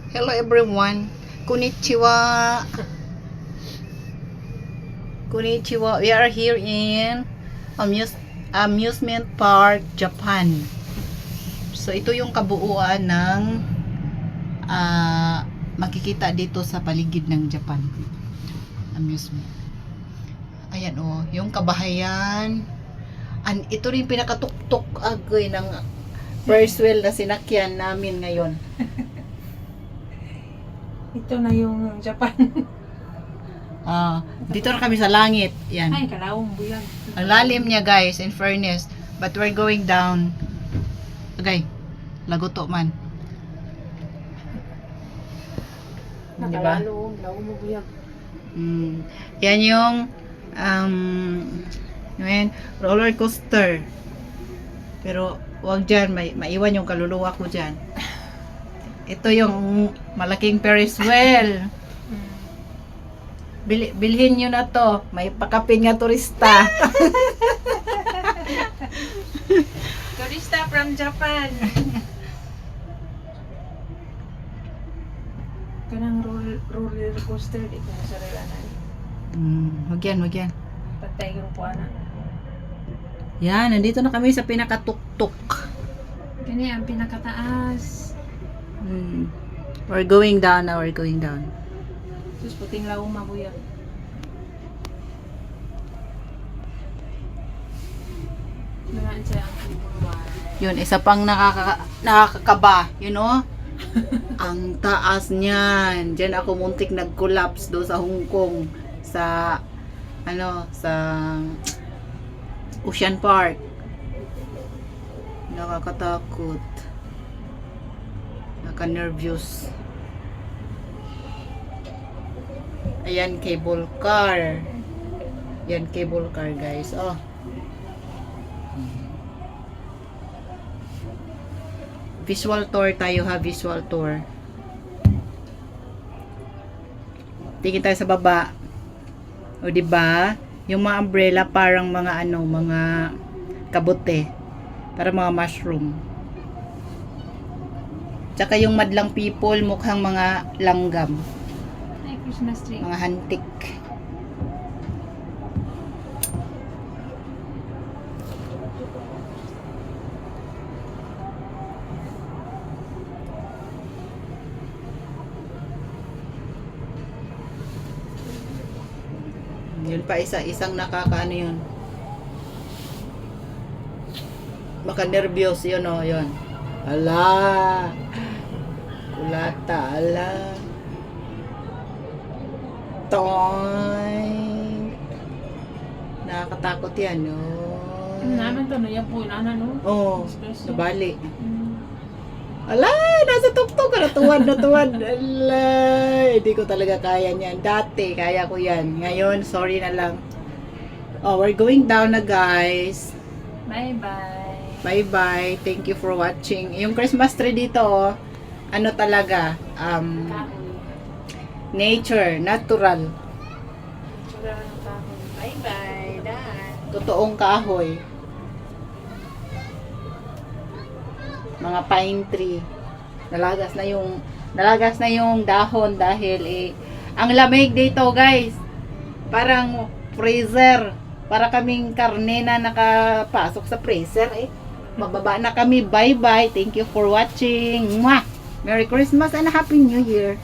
Hello everyone. Konnichiwa. Konnichiwa. We are here in Amusement Park, Japan. So ito yung kabuuan ng makikita dito sa paligid ng Japan. Amusement. Ayan oh, yung kabahayan. Ito rin pinakatuktok agoy ng first wheel na sinakyan namin ngayon. Ito na yung Japan. Dito na kami sa langit. Yan. Ay, kalawang buyag. Ang lalim niya guys, in fairness. But we're going down. Okay. Lagoto man. Diba? Nakalalong, kalawang mo buyag. Yan yung roller coaster. Pero wag dyan, maiwan yung kaluluwa ko dyan. Ito yung malaking Ferris wheel. Bilhin nyo na to. May pakapin nga turista. Turista from Japan. Kanang roller coaster di ko sa relanan. Wag yan. Patay yung kuana. Yan, nandito na kami sa pinakatuktok. Kani ang pinakataas. We're going down now. Sus puting lawong mabuyag. Naman siya ang kulay. Yun, isa pang nakakakaba, you know? Ang taas niyan. Diyan ako muntik nag-collapse do sa Hong Kong sa sa Ocean Park. Nakakatakot. Naka-nervous. Ayan, cable car. Yan, cable car, guys. Oh. Visual tour tayo ha, visual tour. Tingin tayo sa baba. O, diba? Yung mga umbrella parang mga mga kabote. Para mga mushroom. Tsaka yung madlang people, mukhang mga langgam. Ay, Christmas tree. Mga hantik. Yun pa isang nakakaano yun. Maka-nervyos yun o, yun. Ala! Kulata, ala! Toy! Nakakatakot yan, no? Naman to, nayapoy na no? Oo, nabali. Ala! Nasa tuktok ka, natuwad. Ala! Hindi ko talaga kaya niyan. Dati, kaya ko yan. Ngayon, sorry na lang. Oh, we're going down na, guys. Bye-bye. Bye-bye. Thank you for watching. Yung Christmas tree dito, oh, ano talaga, nature, natural. Tsura ng kahoy. Bye-bye. Dan. Totoong kahoy. Mga pine tree. Nalagas na yung dahon dahil ang lamig dito, guys. Parang freezer. Para kaming karne na nakapasok sa freezer Mababa na kami. Bye-bye. Thank you for watching. Mwah! Merry Christmas and Happy New Year.